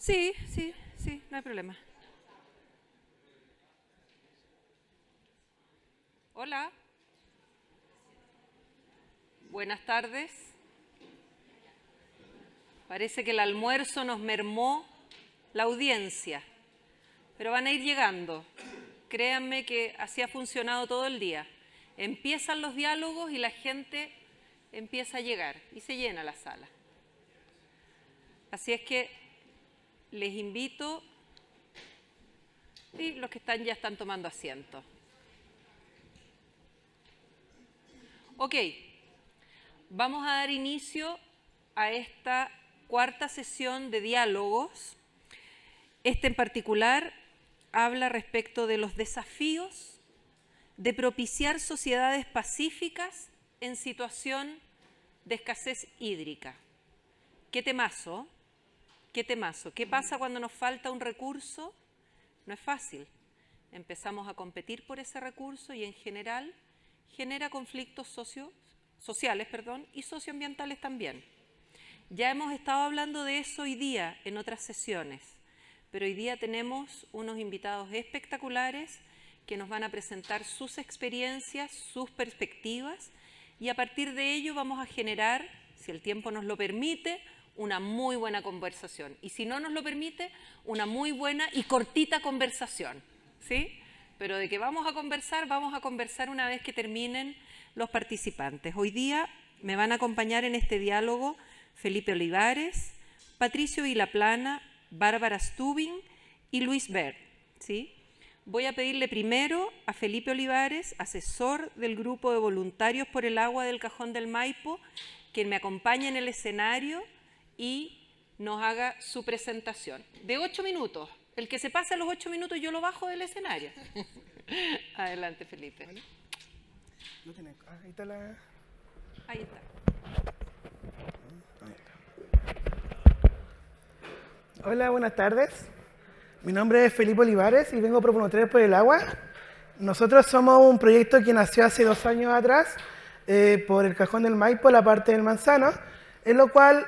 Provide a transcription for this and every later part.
Sí, no hay problema. Hola. Buenas tardes. Parece que el almuerzo nos mermó la audiencia, pero van a ir llegando. Créanme que así ha funcionado todo el día. Empiezan los diálogos y la gente empieza a llegar y se llena la sala. Así es que les invito, y los que están ya están tomando asiento. Ok, vamos a dar inicio a esta cuarta sesión de diálogos. Este en particular habla respecto de los desafíos de propiciar sociedades pacíficas en situación de escasez hídrica. ¿Qué temazo? ¿Qué temazo? ¿Qué pasa cuando nos falta un recurso? No es fácil. Empezamos a competir por ese recurso y en general genera conflictos sociales y socioambientales también. Ya hemos estado hablando de eso hoy día en otras sesiones, pero hoy día tenemos unos invitados espectaculares que nos van a presentar sus experiencias, sus perspectivas, y a partir de ello vamos a generar, si el tiempo nos lo permite, una muy buena conversación. Y si no nos lo permite, una muy buena y cortita conversación, ¿sí? Pero de que vamos a conversar una vez que terminen los participantes. Hoy día me van a acompañar en este diálogo Felipe Olivares, Patricio Vilaplana, Bárbara Stubing y Luis Bert, ¿sí? Voy a pedirle primero a Felipe Olivares, asesor del Grupo de Voluntarios por el Agua del Cajón del Maipo, que me acompañe en el escenario y nos haga su presentación. De 8 minutos. El que se pase a los 8 minutos yo lo bajo del escenario. Adelante, Felipe. ¿Vale? No tiene, ahí está la... Ahí está. Ahí está. Hola, buenas tardes. Mi nombre es Felipe Olivares y vengo por Voluntarios por el Agua. Nosotros somos un proyecto que nació hace 2 años atrás por el Cajón del Maipo, la parte del Manzano, en lo cual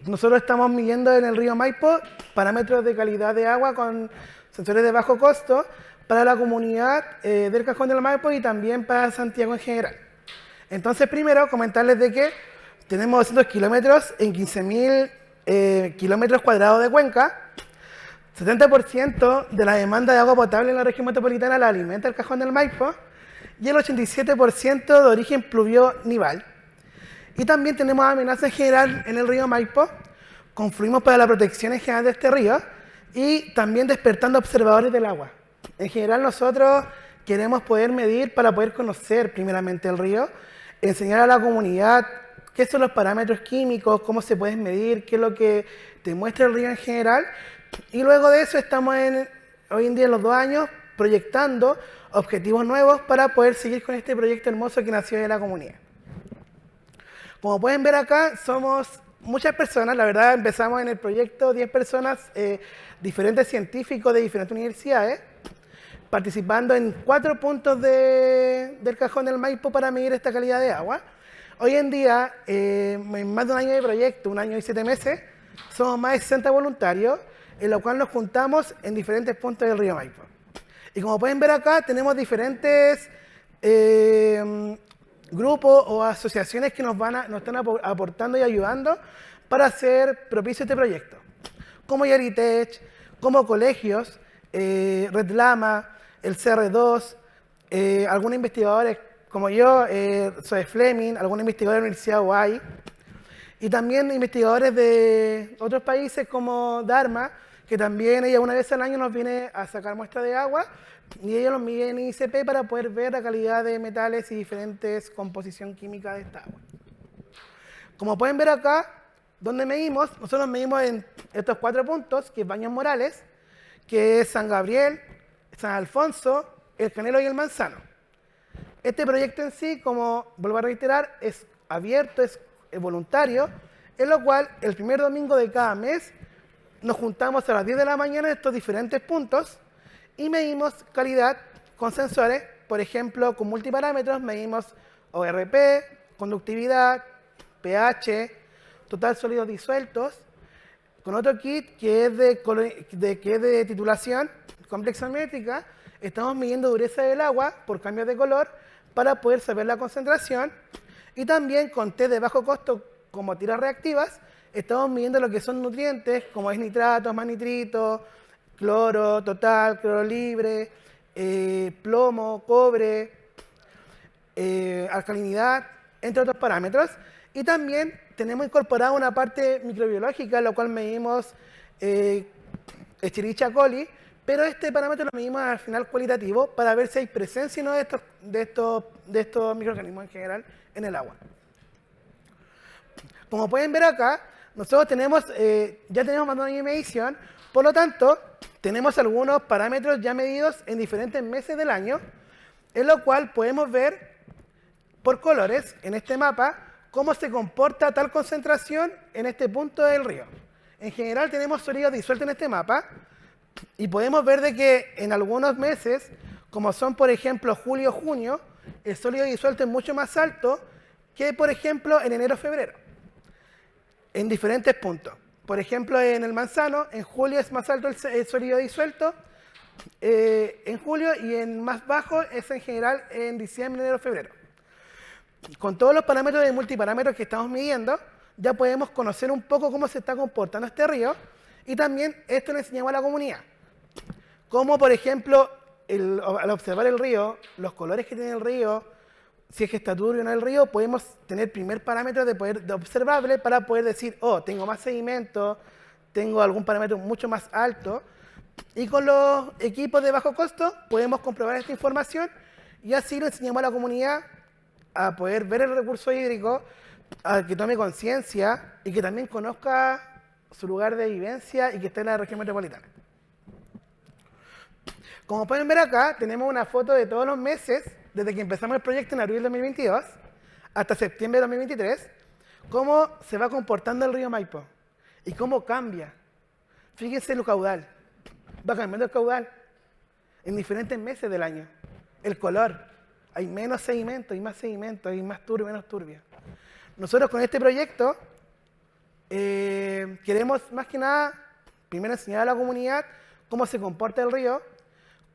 nosotros estamos midiendo en el río Maipo parámetros de calidad de agua con sensores de bajo costo para la comunidad del Cajón del Maipo y también para Santiago en general. Entonces, primero, comentarles de que tenemos 200 kilómetros en 15.000 kilómetros cuadrados de cuenca. 70% de la demanda de agua potable en la región metropolitana la alimenta el Cajón del Maipo y el 87% de origen pluvio-nival. Y también tenemos amenazas en general en el río Maipo, confluimos para la protección en general de este río y también despertando observadores del agua. En general nosotros queremos poder medir para poder conocer primeramente el río, enseñar a la comunidad qué son los parámetros químicos, cómo se pueden medir, qué es lo que te muestra el río en general. Y luego de eso estamos hoy en día en los 2 años proyectando objetivos nuevos para poder seguir con este proyecto hermoso que nació de la comunidad. Como pueden ver acá, somos muchas personas, la verdad empezamos en el proyecto 10 personas, diferentes científicos de diferentes universidades, participando en 4 puntos del Cajón del Maipo para medir esta calidad de agua. Hoy en día, en más de 1 año de proyecto, 1 año y 7 meses, somos más de 60 voluntarios, en lo cual nos juntamos en diferentes puntos del río Maipo. Y como pueden ver acá, tenemos diferentes grupos o asociaciones que nos están aportando y ayudando para hacer propicio este proyecto. Como Yaritech, como colegios, Red Lama, el CR2, algunos investigadores como yo, Zoe Fleming, algunos investigadores de la Universidad de UAI, y también investigadores de otros países como Dharma, que también ella una vez al año nos viene a sacar muestras de agua y ellos los miden en ICP para poder ver la calidad de metales y diferentes composición química de esta agua. Como pueden ver acá, donde medimos, nosotros medimos en estos 4 puntos, que es Baños Morales, que es San Gabriel, San Alfonso, El Canelo y el Manzano. Este proyecto en sí, como vuelvo a reiterar, es abierto, es voluntario, en lo cual el primer domingo de cada mes nos juntamos a las 10 de la mañana en estos diferentes puntos y medimos calidad con sensores, por ejemplo, con multiparámetros medimos ORP, conductividad, pH, total sólidos disueltos, Con otro kit que es de titulación complexométrica, estamos midiendo dureza del agua por cambios de color para poder saber la concentración. Y también con test de bajo costo como tiras reactivas, estamos midiendo lo que son nutrientes como es nitratos, más nitritos, cloro total, cloro libre, plomo, cobre, alcalinidad, entre otros parámetros. Y también tenemos incorporada una parte microbiológica, la cual medimos Escherichia coli, pero este parámetro lo medimos al final cualitativo para ver si hay presencia o no de estos microorganismos en general en el agua. Como pueden ver acá, nosotros ya tenemos más de un año de medición, por lo tanto, tenemos algunos parámetros ya medidos en diferentes meses del año, en lo cual podemos ver por colores en este mapa cómo se comporta tal concentración en este punto del río. En general tenemos sólidos disueltos en este mapa y podemos ver de que en algunos meses, como son por ejemplo julio, junio, el sólido disuelto es mucho más alto que por ejemplo en enero, febrero, en diferentes puntos. Por ejemplo, en el manzano, en julio es más alto el sólido disuelto, en julio, y en más bajo es en general en diciembre, enero, febrero. Con todos los parámetros de multiparámetros que estamos midiendo, ya podemos conocer un poco cómo se está comportando este río, y también esto le enseñamos a la comunidad. Como por ejemplo, al observar el río, los colores que tiene el río, si es que está turbio o no el río, podemos tener primer parámetro de observable para poder decir, oh, tengo más sedimento, tengo algún parámetro mucho más alto. Y con los equipos de bajo costo podemos comprobar esta información y así lo enseñamos a la comunidad a poder ver el recurso hídrico, a que tome conciencia y que también conozca su lugar de vivencia y que esté en la región metropolitana. Como pueden ver acá, tenemos una foto de todos los meses, desde que empezamos el proyecto en abril de 2022 hasta septiembre de 2023, cómo se va comportando el río Maipo y cómo cambia. Fíjense el caudal, va cambiando el caudal en diferentes meses del año. El color, hay menos sedimento, hay más turbio, menos turbio. Nosotros con este proyecto queremos más que nada, primero enseñar a la comunidad cómo se comporta el río,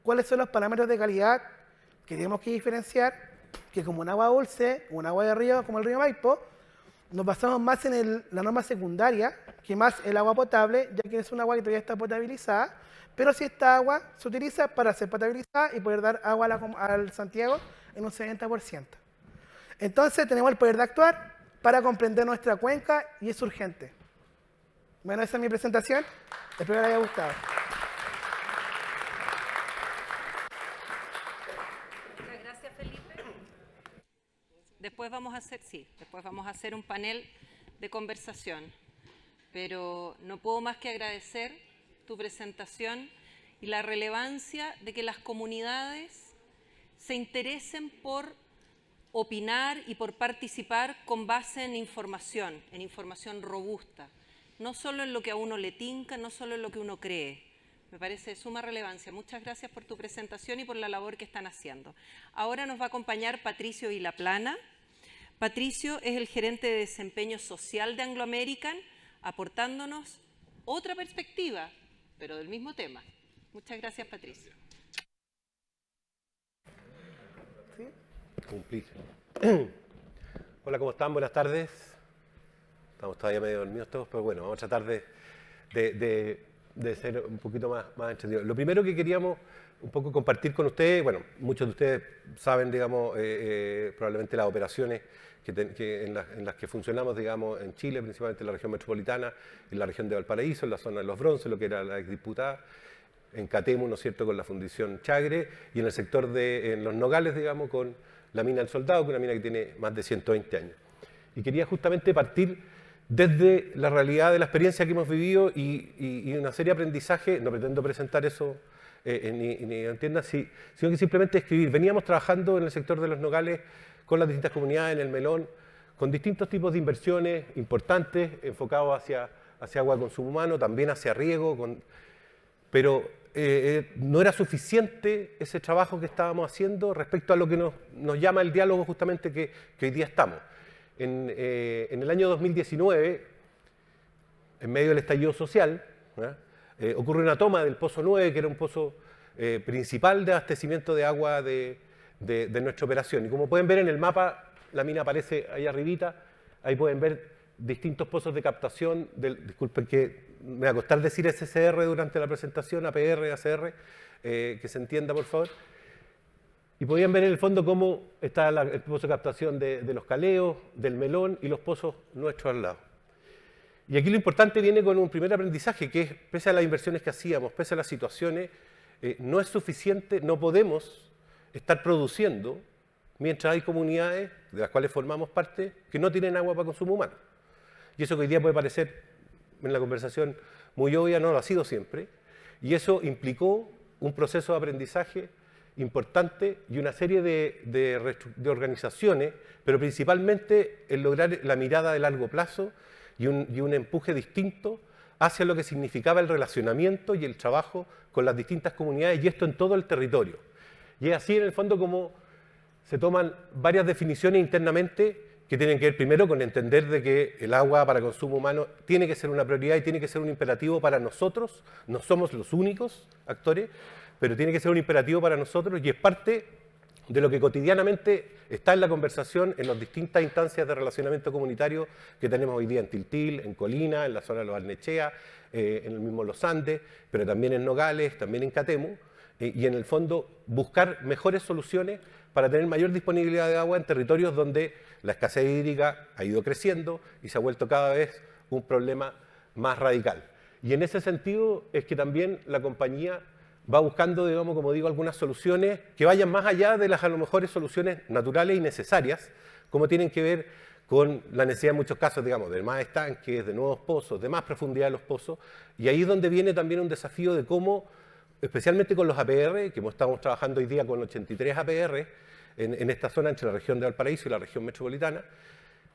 cuáles son los parámetros de calidad que tenemos que diferenciar, que como un agua dulce, un agua de río como el río Maipo, nos basamos más en la norma secundaria que más el agua potable, ya que es un agua que todavía está potabilizada, pero si esta agua se utiliza para ser potabilizada y poder dar agua al Santiago en un 70%. Entonces tenemos el poder de actuar para comprender nuestra cuenca y es urgente. Bueno, esa es mi presentación, espero que les haya gustado. Después vamos a hacer un panel de conversación, pero no puedo más que agradecer tu presentación y la relevancia de que las comunidades se interesen por opinar y por participar con base en información robusta, no solo en lo que a uno le tinca, no solo en lo que uno cree. Me parece de suma relevancia. Muchas gracias por tu presentación y por la labor que están haciendo. Ahora nos va a acompañar Patricio Vilaplana. Patricio es el gerente de desempeño social de Anglo American, aportándonos otra perspectiva, pero del mismo tema. Muchas gracias, Patricio. ¿Sí? Cumplir. Hola, ¿cómo están? Buenas tardes. Estamos todavía medio dormidos todos, pero bueno, vamos a tratar de ser un poquito más entendidos. Lo primero que queríamos un poco compartir con ustedes, bueno, muchos de ustedes saben, digamos, probablemente las operaciones en las que funcionamos, digamos, en Chile, principalmente en la región metropolitana, en la región de Valparaíso, en la zona de Los Bronces, lo que era la exdiputada, en Catemu, ¿no es cierto?, con la Fundición Chagre, y en el sector en Los Nogales, digamos, con la mina del Soldado, que es una mina que tiene más de 120 años. Y quería justamente partir desde la realidad de la experiencia que hemos vivido y una serie de aprendizaje. No pretendo presentar eso ni entiendan, sino que simplemente escribir. Veníamos trabajando en el sector de Los Nogales con las distintas comunidades en el Melón, con distintos tipos de inversiones importantes, enfocados hacia agua de consumo humano, también hacia riego, pero no era suficiente ese trabajo que estábamos haciendo respecto a lo que nos llama el diálogo justamente que hoy día estamos. En el año 2019, en medio del estallido social, ocurre una toma del Pozo 9, que era un pozo principal de abastecimiento de agua de nuestra operación. Y como pueden ver en el mapa, la mina aparece ahí arribita, ahí pueden ver distintos pozos de captación, disculpen que me va a costar decir SCR durante la presentación, APR, ACR, que se entienda por favor. Y podían ver en el fondo cómo está el pozo de captación de los Caleos, del Melón y los pozos nuestros al lado. Y aquí lo importante viene con un primer aprendizaje, que es, pese a las inversiones que hacíamos, pese a las situaciones, no es suficiente, no podemos estar produciendo mientras hay comunidades, de las cuales formamos parte, que no tienen agua para consumo humano. Y eso que hoy día puede parecer, en la conversación, muy obvia, no lo ha sido siempre. Y eso implicó un proceso de aprendizaje importante y una serie de organizaciones, pero principalmente el lograr la mirada de largo plazo y un empuje distinto hacia lo que significaba el relacionamiento y el trabajo con las distintas comunidades, y esto en todo el territorio. Y es así, en el fondo, como se toman varias definiciones internamente que tienen que ver primero con entender de que el agua para consumo humano tiene que ser una prioridad y tiene que ser un imperativo para nosotros. No somos los únicos actores, pero tiene que ser un imperativo para nosotros y es parte de lo que cotidianamente está en la conversación en las distintas instancias de relacionamiento comunitario que tenemos hoy día en Tiltil, en Colina, en la zona de los Barnechea, en el mismo Los Andes, pero también en Nogales, también en Catemu, y en el fondo buscar mejores soluciones para tener mayor disponibilidad de agua en territorios donde la escasez hídrica ha ido creciendo y se ha vuelto cada vez un problema más radical. Y en ese sentido es que también la compañía va buscando, digamos, como digo, algunas soluciones que vayan más allá de las a lo mejor soluciones naturales y necesarias, como tienen que ver con la necesidad en muchos casos, digamos, de más estanques, de nuevos pozos, de más profundidad de los pozos, y ahí es donde viene también un desafío de cómo, especialmente con los APR, que estamos trabajando hoy día con 83 APR en esta zona entre la región de Valparaíso y la región metropolitana,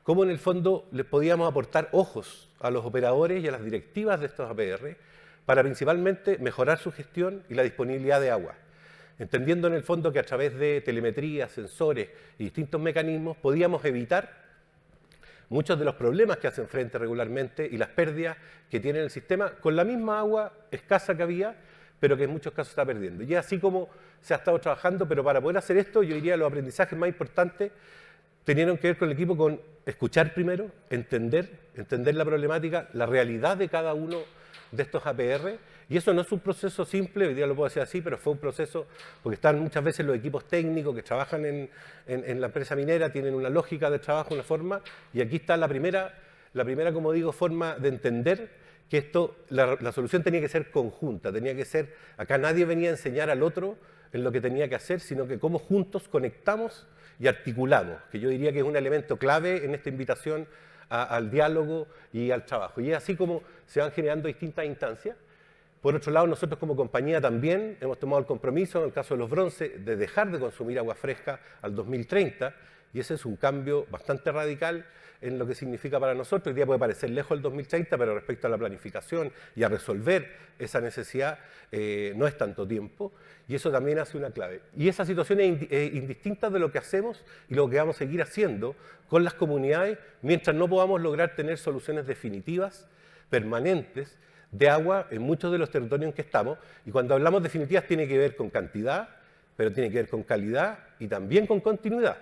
cómo en el fondo les podíamos aportar ojos a los operadores y a las directivas de estos APR para principalmente mejorar su gestión y la disponibilidad de agua, entendiendo en el fondo que a través de telemetría, sensores y distintos mecanismos podíamos evitar muchos de los problemas que hacen frente regularmente y las pérdidas que tiene el sistema con la misma agua escasa que había, pero que en muchos casos está perdiendo. Y es así como se ha estado trabajando, pero para poder hacer esto, yo diría los aprendizajes más importantes tenieron que ver con el equipo, con escuchar primero, entender la problemática, la realidad de cada uno de estos APR, y eso no es un proceso simple, hoy día lo puedo decir así, pero fue un proceso, porque están muchas veces los equipos técnicos que trabajan en la empresa minera, tienen una lógica de trabajo, una forma, y aquí está la primera, como digo, forma de entender que esto, la solución tenía que ser conjunta, tenía que ser, acá nadie venía a enseñar al otro en lo que tenía que hacer, sino que cómo juntos conectamos y articulamos, que yo diría que es un elemento clave en esta invitación al diálogo y al trabajo. Y es así como se van generando distintas instancias. Por otro lado, nosotros como compañía también hemos tomado el compromiso, en el caso de los bronces, de dejar de consumir agua fresca al 2030, y ese es un cambio bastante radical en lo que significa para nosotros. Hoy día puede parecer lejos el 2030, pero respecto a la planificación y a resolver esa necesidad no es tanto tiempo, y eso también hace una clave. Y esa situación es indistinta de lo que hacemos y lo que vamos a seguir haciendo con las comunidades mientras no podamos lograr tener soluciones definitivas, permanentes, de agua en muchos de los territorios en que estamos. Y cuando hablamos definitivas tiene que ver con cantidad, pero tiene que ver con calidad y también con continuidad.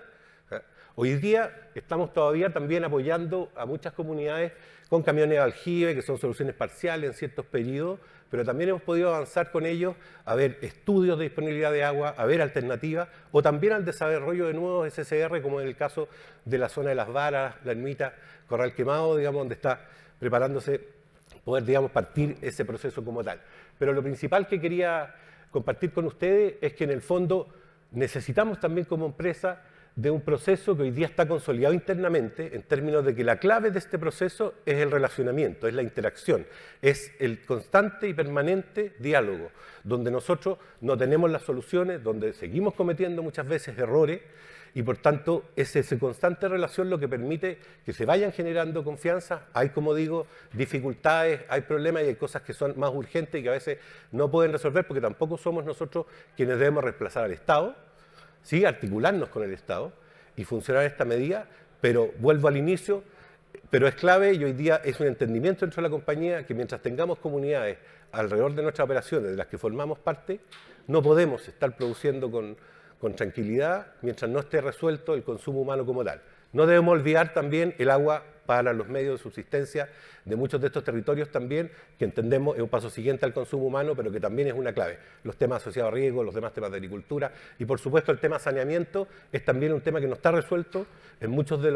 Hoy día estamos todavía también apoyando a muchas comunidades con camiones de aljibe, que son soluciones parciales en ciertos periodos, pero también hemos podido avanzar con ellos a ver estudios de disponibilidad de agua, a ver alternativas, o también al desarrollo de nuevos SCR, como en el caso de la zona de Las Varas, La Ermita, Corral Quemado, digamos, donde está preparándose poder, digamos, partir ese proceso como tal. Pero lo principal que quería compartir con ustedes es que en el fondo necesitamos también como empresa de un proceso que hoy día está consolidado internamente en términos de que la clave de este proceso es el relacionamiento, es la interacción, es el constante y permanente diálogo, donde nosotros no tenemos las soluciones, donde seguimos cometiendo muchas veces errores y por tanto es esa constante relación lo que permite que se vayan generando confianza. Hay, como digo, dificultades, hay problemas y hay cosas que son más urgentes y que a veces no pueden resolver porque tampoco somos nosotros quienes debemos reemplazar al Estado. Sí, articularnos con el Estado y funcionar esta medida, pero vuelvo al inicio, Pero es clave y hoy día es un entendimiento dentro de la compañía que mientras tengamos comunidades alrededor de nuestras operaciones, de las que formamos parte, no podemos estar produciendo con tranquilidad mientras no esté resuelto el consumo humano como tal. No debemos olvidar también el agua para los medios de subsistencia de muchos de estos territorios también, que entendemos es un paso siguiente al consumo humano, pero que también es una clave. Los temas asociados a riego, los demás temas de agricultura y por supuesto el tema saneamiento es también un tema que no está resuelto en muchos de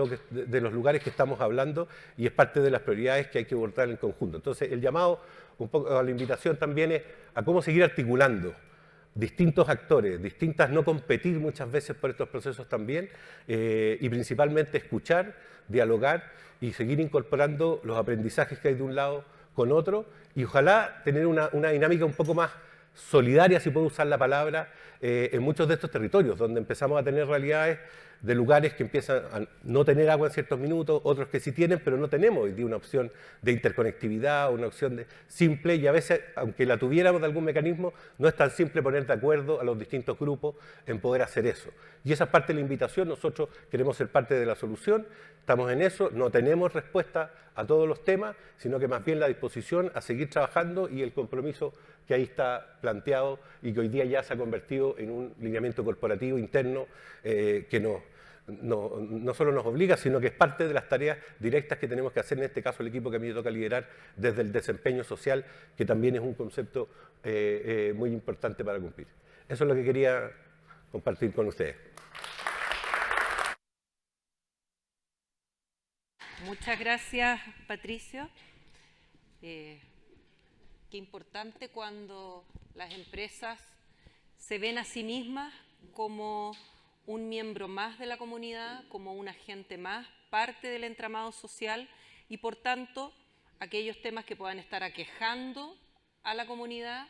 los lugares que estamos hablando y es parte de las prioridades que hay que abordar en conjunto. Entonces el llamado, un poco a la invitación también es a cómo seguir articulando distintos actores, no competir muchas veces por estos procesos también y principalmente escuchar, dialogar y seguir incorporando los aprendizajes que hay de un lado con otro y ojalá tener una dinámica un poco más solidaria, si puedo usar la palabra, en muchos de estos territorios, donde empezamos a tener realidades de lugares que empiezan a no tener agua en ciertos minutos, otros que sí tienen, pero no tenemos hoy día una opción de interconectividad, una opción simple, y a veces, aunque la tuviéramos de algún mecanismo, no es tan simple poner de acuerdo a los distintos grupos en poder hacer eso. Y esa es parte de la invitación, nosotros queremos ser parte de la solución, estamos en eso, no tenemos respuesta a todos los temas, sino que más bien la disposición a seguir trabajando y el compromiso que ahí está planteado y que hoy día ya se ha convertido en un lineamiento corporativo interno que no solo nos obliga, sino que es parte de las tareas directas que tenemos que hacer, en este caso el equipo que a mí me toca liderar desde el desempeño social, que también es un concepto muy importante para cumplir. Eso es lo que quería compartir con ustedes. Muchas gracias, Patricio. Qué importante cuando las empresas se ven a sí mismas como un miembro más de la comunidad, como un agente más, parte del entramado social y, por tanto, aquellos temas que puedan estar aquejando a la comunidad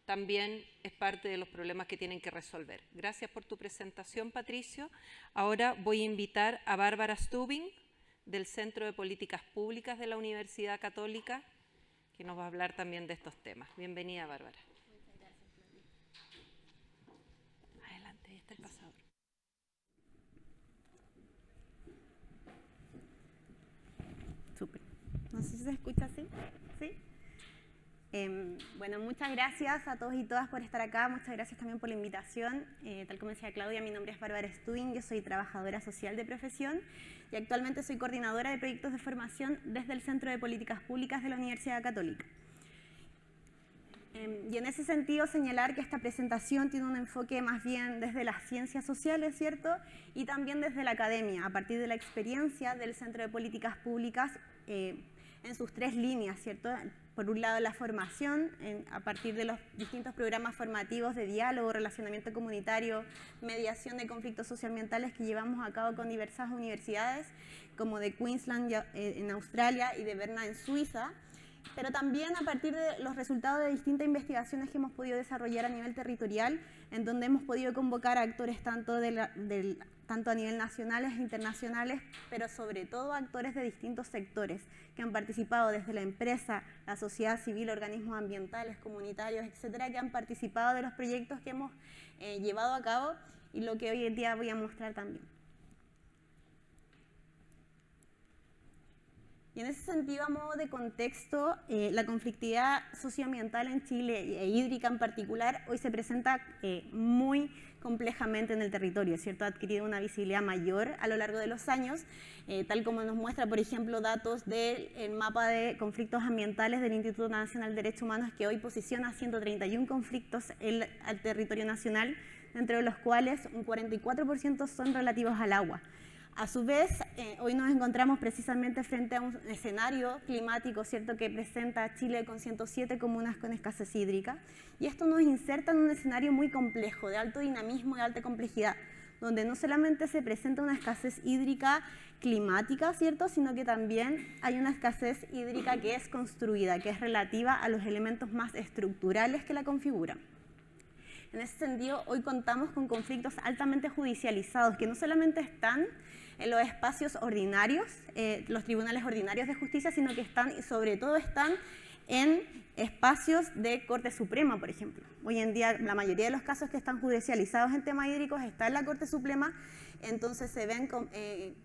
también es parte de los problemas que tienen que resolver. Gracias por tu presentación, Patricio. Ahora voy a invitar a Bárbara Stubing, del Centro de Políticas Públicas de la Universidad Católica, que nos va a hablar también de estos temas. Bienvenida, Bárbara. Muchas gracias, Claudia. Adelante, ahí está el pasador. Súper. No sé si se escucha así. ¿Sí? Bueno, muchas gracias a todos y todas por estar acá. Muchas gracias también por la invitación. Tal como decía Claudia, mi nombre es Bárbara Stubing, yo soy trabajadora social de profesión y actualmente soy coordinadora de proyectos de formación desde el Centro de Políticas Públicas de la Universidad Católica. Y en ese sentido señalar que esta presentación tiene un enfoque más bien desde las ciencias sociales, ¿cierto? Y también desde la academia, a partir de la experiencia del Centro de Políticas Públicas en sus tres líneas, ¿cierto? Por un lado, la formación, a partir de los distintos programas formativos de diálogo, relacionamiento comunitario, mediación de conflictos socioambientales que llevamos a cabo con diversas universidades, como de Queensland en Australia y de Berna en Suiza, pero también a partir de los resultados de distintas investigaciones que hemos podido desarrollar a nivel territorial, en donde hemos podido convocar a actores tanto a nivel nacionales e internacionales, pero sobre todo actores de distintos sectores que han participado desde la empresa, la sociedad civil, organismos ambientales, comunitarios, etcétera, que han participado de los proyectos que hemos llevado a cabo y lo que hoy en día voy a mostrar también. Y en ese sentido, a modo de contexto, la conflictividad socioambiental en Chile e hídrica en particular hoy se presenta muy complejamente en el territorio, ¿cierto? Ha adquirido una visibilidad mayor a lo largo de los años, tal como nos muestra, por ejemplo, datos del mapa de conflictos ambientales del Instituto Nacional de Derechos Humanos, que hoy posiciona 131 conflictos al territorio nacional, entre los cuales un 44% son relativos al agua. A su vez, hoy nos encontramos precisamente frente a un escenario climático, ¿cierto?, que presenta a Chile con 107 comunas con escasez hídrica, y esto nos inserta en un escenario muy complejo, de alto dinamismo y alta complejidad, donde no solamente se presenta una escasez hídrica climática, ¿cierto?, sino que también hay una escasez hídrica que es construida, que es relativa a los elementos más estructurales que la configuran. En ese sentido, hoy contamos con conflictos altamente judicializados, que no solamente están en los espacios ordinarios, los tribunales ordinarios de justicia, sino que están y sobre todo están en espacios de Corte Suprema, por ejemplo. Hoy en día la mayoría de los casos que están judicializados en temas hídricos está en la Corte Suprema, entonces se ven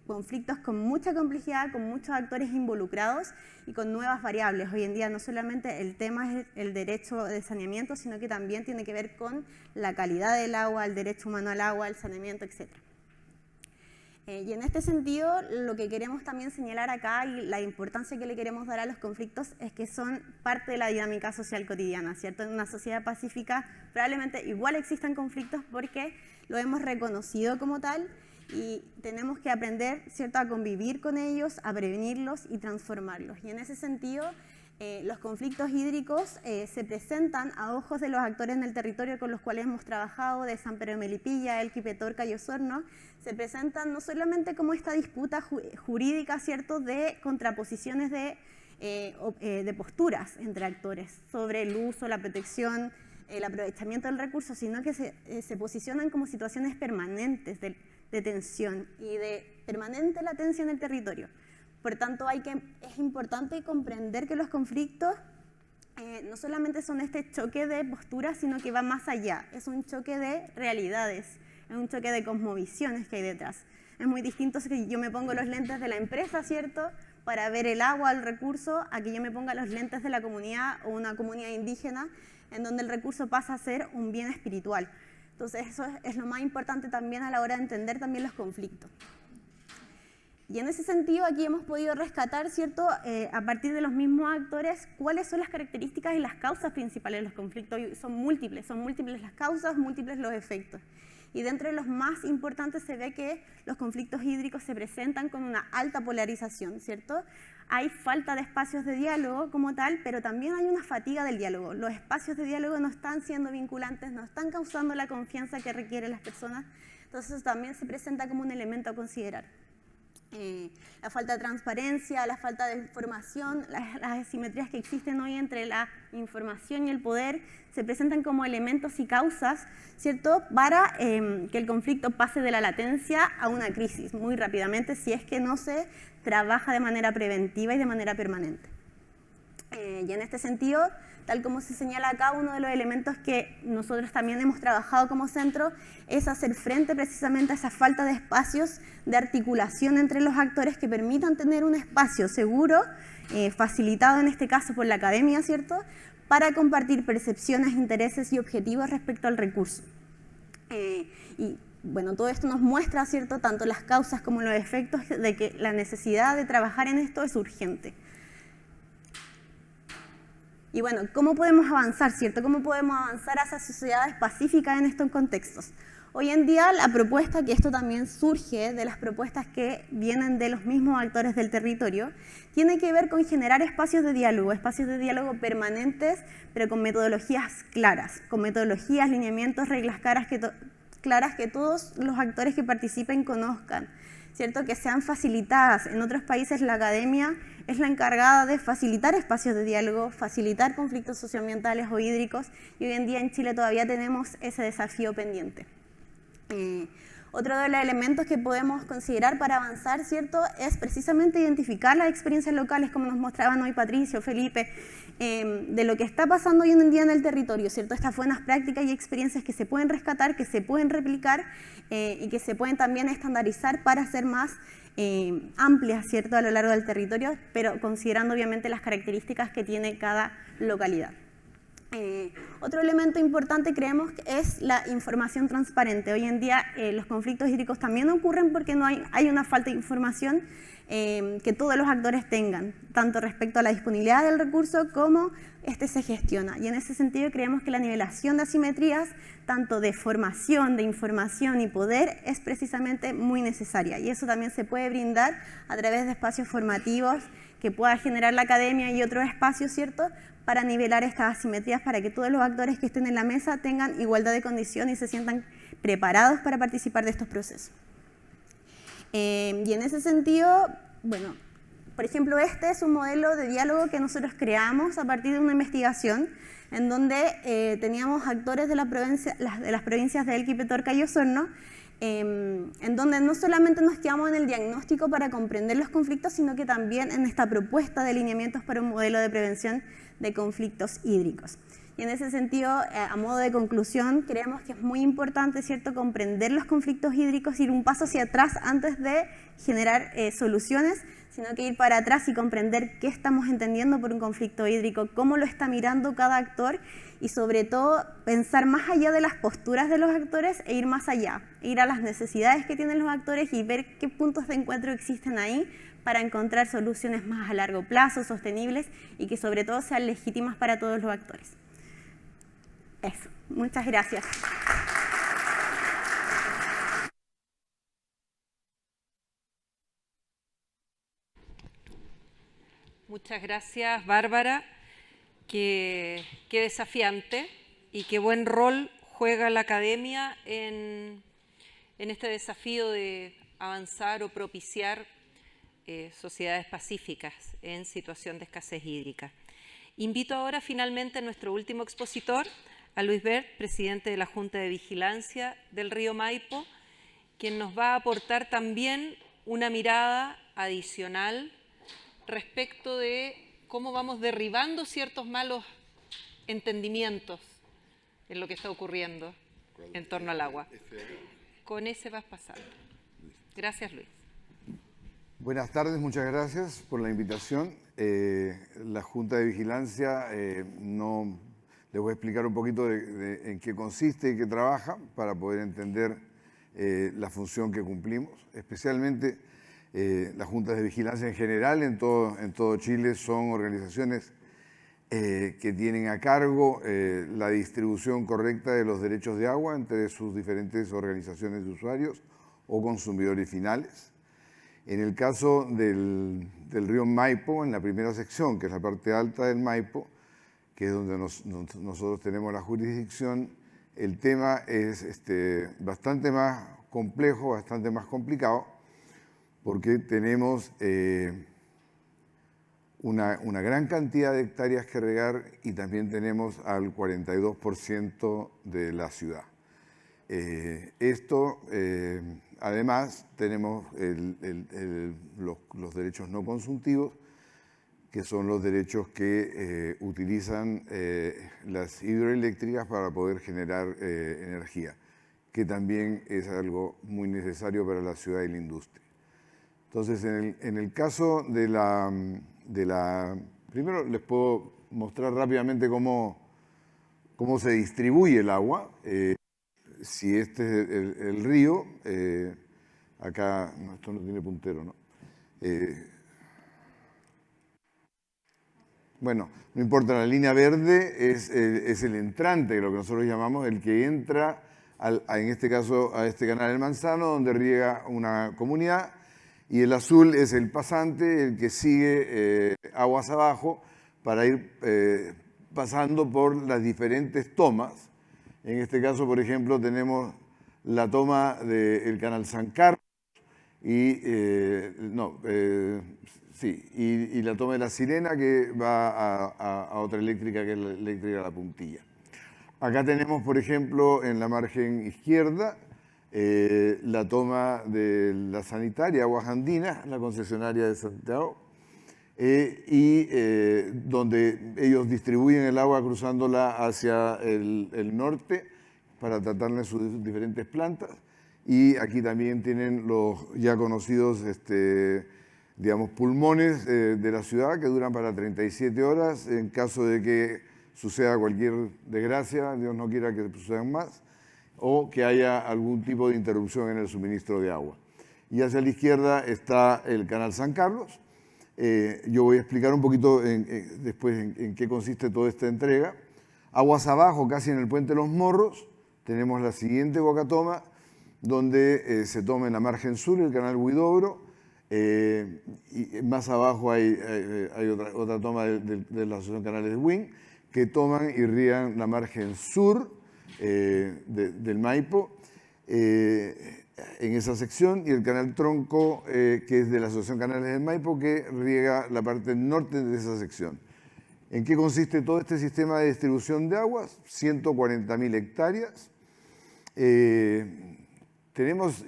conflictos con mucha complejidad, con muchos actores involucrados y con nuevas variables. Hoy en día no solamente el tema es el derecho de saneamiento, sino que también tiene que ver con la calidad del agua, el derecho humano al agua, el saneamiento, etc. Y en este sentido, lo que queremos también señalar acá y la importancia que le queremos dar a los conflictos es que son parte de la dinámica social cotidiana, ¿cierto? En una sociedad pacífica probablemente igual existan conflictos porque lo hemos reconocido como tal y tenemos que aprender, ¿cierto?, a convivir con ellos, a prevenirlos y transformarlos. Y en ese sentido, los conflictos hídricos se presentan a ojos de los actores en el territorio con los cuales hemos trabajado, de San Pedro de Melipilla, Elqui, Petorca y Osorno, se presentan no solamente como esta disputa jurídica, ¿cierto?, de contraposiciones de posturas entre actores sobre el uso, la protección, el aprovechamiento del recurso, sino que se posicionan como situaciones permanentes de tensión y de permanente latencia en el territorio. Por tanto, es importante comprender que los conflictos no solamente son este choque de posturas, sino que va más allá. Es un choque de realidades, es un choque de cosmovisiones que hay detrás. Es muy distinto si yo me pongo los lentes de la empresa, ¿cierto?, para ver el agua, el recurso, a que yo me ponga los lentes de la comunidad o una comunidad indígena, en donde el recurso pasa a ser un bien espiritual. Entonces, eso es lo más importante también a la hora de entender también los conflictos. Y en ese sentido, aquí hemos podido rescatar, ¿cierto?, a partir de los mismos actores, cuáles son las características y las causas principales de los conflictos. Y son múltiples las causas, múltiples los efectos. Y dentro de los más importantes se ve que los conflictos hídricos se presentan con una alta polarización, ¿cierto? Hay falta de espacios de diálogo como tal, pero también hay una fatiga del diálogo. Los espacios de diálogo no están siendo vinculantes, no están causando la confianza que requieren las personas. Entonces eso también se presenta como un elemento a considerar. La falta de transparencia, la falta de información, las asimetrías que existen hoy entre la información y el poder se presentan como elementos y causas, ¿cierto?, para que el conflicto pase de la latencia a una crisis muy rápidamente si es que no se trabaja de manera preventiva y de manera permanente. Y en este sentido, tal como se señala acá, uno de los elementos que nosotros también hemos trabajado como centro es hacer frente precisamente a esa falta de espacios de articulación entre los actores que permitan tener un espacio seguro, facilitado en este caso por la academia, ¿cierto?, para compartir percepciones, intereses y objetivos respecto al recurso. Y bueno, todo esto nos muestra, ¿cierto?, tanto las causas como los efectos de que la necesidad de trabajar en esto es urgente. Y bueno, ¿cómo podemos avanzar, cierto? ¿Cómo podemos avanzar hacia sociedades pacíficas en estos contextos? Hoy en día la propuesta, que esto también surge de las propuestas que vienen de los mismos actores del territorio, tiene que ver con generar espacios de diálogo permanentes, pero con metodologías claras, con metodologías, lineamientos, reglas claras que todos los actores que participen conozcan, ¿cierto?, que sean facilitadas. En otros países la academia es la encargada de facilitar espacios de diálogo, facilitar conflictos socioambientales o hídricos, y hoy en día en Chile todavía tenemos ese desafío pendiente. Otro de los elementos que podemos considerar para avanzar, ¿cierto?, es precisamente identificar las experiencias locales, como nos mostraban hoy Patricio, Felipe, de lo que está pasando hoy en día en el territorio, ¿cierto?, estas buenas prácticas y experiencias que se pueden rescatar, que se pueden replicar y que se pueden también estandarizar para ser más amplias, ¿cierto?, a lo largo del territorio, pero considerando obviamente las características que tiene cada localidad. Otro elemento importante creemos que es la información transparente. Hoy en día los conflictos hídricos también ocurren porque no hay una falta de información que todos los actores tengan, tanto respecto a la disponibilidad del recurso como se gestiona. Y en ese sentido creemos que la nivelación de asimetrías, tanto de formación, de información y poder, es precisamente muy necesaria. Y eso también se puede brindar a través de espacios formativos que pueda generar la academia y otros espacios, ¿cierto?, para nivelar estas asimetrías, para que todos los actores que estén en la mesa tengan igualdad de condiciones y se sientan preparados para participar de estos procesos. Y en ese sentido, bueno, por ejemplo, este es un modelo de diálogo que nosotros creamos a partir de una investigación en donde teníamos actores de las provincias de Elqui, Petorca y Osorno en donde no solamente nos quedamos en el diagnóstico para comprender los conflictos, sino que también en esta propuesta de lineamientos para un modelo de prevención de conflictos hídricos. Y en ese sentido, a modo de conclusión, creemos que es muy importante, ¿cierto?, comprender los conflictos hídricos, ir un paso hacia atrás antes de generar soluciones, sino que ir para atrás y comprender qué estamos entendiendo por un conflicto hídrico, cómo lo está mirando cada actor y sobre todo pensar más allá de las posturas de los actores e ir más allá, ir a las necesidades que tienen los actores y ver qué puntos de encuentro existen ahí para encontrar soluciones más a largo plazo, sostenibles y que sobre todo sean legítimas para todos los actores. Eso, muchas gracias. Muchas gracias, Bárbara. Qué desafiante y qué buen rol juega la academia en este desafío de avanzar o propiciar sociedades pacíficas en situación de escasez hídrica. Invito ahora finalmente a nuestro último expositor, a Luis Bert, presidente de la Junta de Vigilancia del río Maipo, quien nos va a aportar también una mirada adicional respecto de cómo vamos derribando ciertos malos entendimientos en lo que está ocurriendo en torno al agua. Con ese vas pasando. Gracias, Luis. Buenas tardes, muchas gracias por la invitación. La Junta de Vigilancia, les voy a explicar un poquito en qué consiste y qué trabaja para poder entender la función que cumplimos. Especialmente las juntas de vigilancia en general en todo Chile son organizaciones que tienen a cargo la distribución correcta de los derechos de agua entre sus diferentes organizaciones de usuarios o consumidores finales. En el caso del río Maipo, en la primera sección, que es la parte alta del Maipo, que es donde nosotros tenemos la jurisdicción, el tema es bastante más complejo, bastante más complicado, porque tenemos una gran cantidad de hectáreas que regar y también tenemos al 42% de la ciudad. Además, tenemos los derechos no consultivos, que son los derechos que utilizan las hidroeléctricas para poder generar energía, que también es algo muy necesario para la ciudad y la industria. Entonces, en el caso de la... Primero les puedo mostrar rápidamente cómo se distribuye el agua. Si este es el río, acá, no, esto no tiene puntero, ¿no? Bueno, no importa, la línea verde es el entrante, lo que nosotros llamamos el que entra, en este caso, a este canal del Manzano, donde riega una comunidad, y el azul es el pasante, el que sigue aguas abajo para ir pasando por las diferentes tomas. En este caso, por ejemplo, tenemos la toma del canal San Carlos y la toma de la Sirena, que va a otra eléctrica, que es la eléctrica de La Puntilla. Acá tenemos, por ejemplo, en la margen izquierda, la toma de la sanitaria Aguas Andinas, la concesionaria de Santiago, donde ellos distribuyen el agua cruzándola hacia el norte para tratarla en sus diferentes plantas. Y aquí también tienen los ya conocidos digamos, pulmones de la ciudad, que duran para 37 horas en caso de que suceda cualquier desgracia, Dios no quiera que sucedan más, o que haya algún tipo de interrupción en el suministro de agua. Y hacia la izquierda está el canal San Carlos. Yo voy a explicar un poquito después en qué consiste toda esta entrega. Aguas abajo, casi en el Puente de los Morros, tenemos la siguiente bocatoma, donde se toma en la margen sur el canal Huidobro, y más abajo hay otra toma de la Asociación Canales de Huin, que toman y riegan la margen sur del Maipo, en esa sección, y el canal Tronco, que es de la Asociación Canales del Maipo, que riega la parte norte de esa sección. ¿En qué consiste todo este sistema de distribución de aguas? 140.000 hectáreas. tenemos,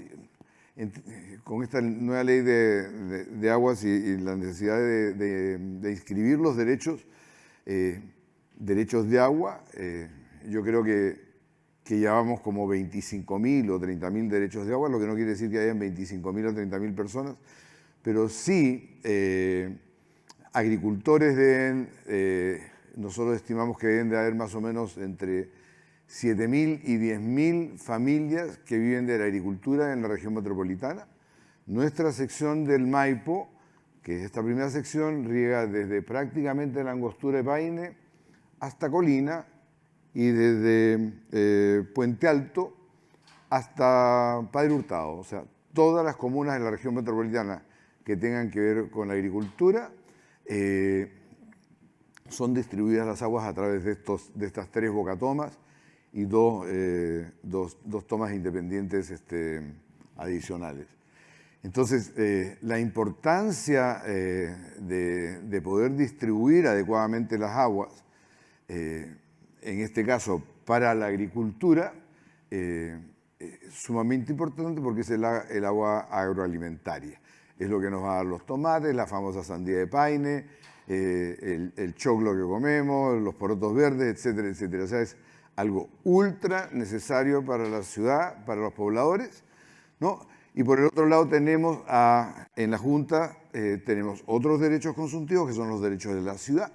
con esta nueva ley de aguas y la necesidad de inscribir los derechos de agua, yo creo que llevamos como 25.000 o 30.000 derechos de agua, lo que no quiere decir que hayan 25.000 o 30.000 personas, pero sí agricultores nosotros estimamos que deben de haber más o menos entre 7.000 y 10.000 familias que viven de la agricultura en la región metropolitana. Nuestra sección del Maipo, que es esta primera sección, riega desde prácticamente la Angostura de Paine hasta Colina y desde Puente Alto hasta Padre Hurtado. O sea, todas las comunas de la región metropolitana que tengan que ver con la agricultura son distribuidas las aguas a través de estas 3 bocatomas y dos tomas independientes adicionales. Entonces, la importancia de poder distribuir adecuadamente las aguas, en este caso para la agricultura, es sumamente importante porque es el agua agroalimentaria. Es lo que nos va a dar los tomates, la famosa sandía de Paine, el choclo que comemos, los porotos verdes, etcétera, etcétera. O sea, es algo ultra necesario para la ciudad, para los pobladores, ¿no? Y por el otro lado tenemos en la Junta tenemos otros derechos consultivos que son los derechos de la ciudad,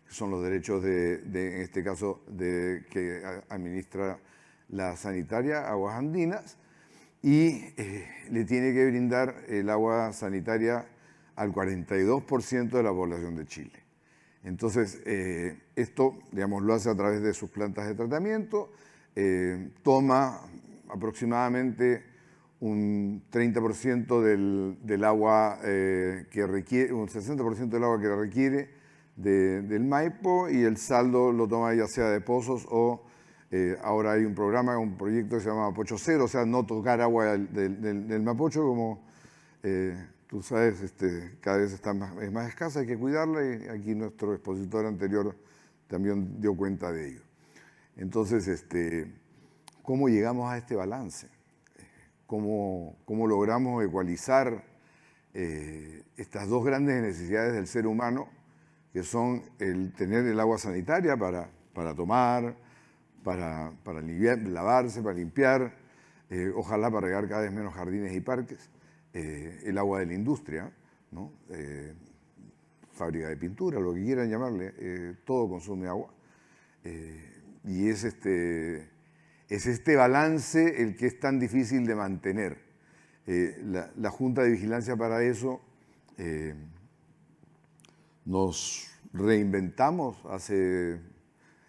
que son los derechos en este caso que administra la sanitaria Aguas Andinas, y le tiene que brindar el agua sanitaria al 42% de la población de Chile. Entonces, esto, digamos, lo hace a través de sus plantas de tratamiento, toma aproximadamente un 30% del agua que requiere, un 60% del agua que requiere del Maipo, y el saldo lo toma ya sea de pozos o ahora hay un proyecto que se llama Mapocho Cero, o sea, no tocar agua del Mapocho, como tú sabes, cada vez es más escasa, hay que cuidarla, y aquí nuestro expositor anterior también dio cuenta de ello. Entonces, ¿cómo llegamos a este balance? ¿Cómo logramos ecualizar estas dos grandes necesidades del ser humano, que son el tener el agua sanitaria para tomar, para lavarse, para limpiar, ojalá para regar cada vez menos jardines y parques, el agua de la industria, ¿no? Fábrica de pintura, lo que quieran llamarle, todo consume agua, y es este balance el que es tan difícil de mantener. La Junta de Vigilancia para eso nos reinventamos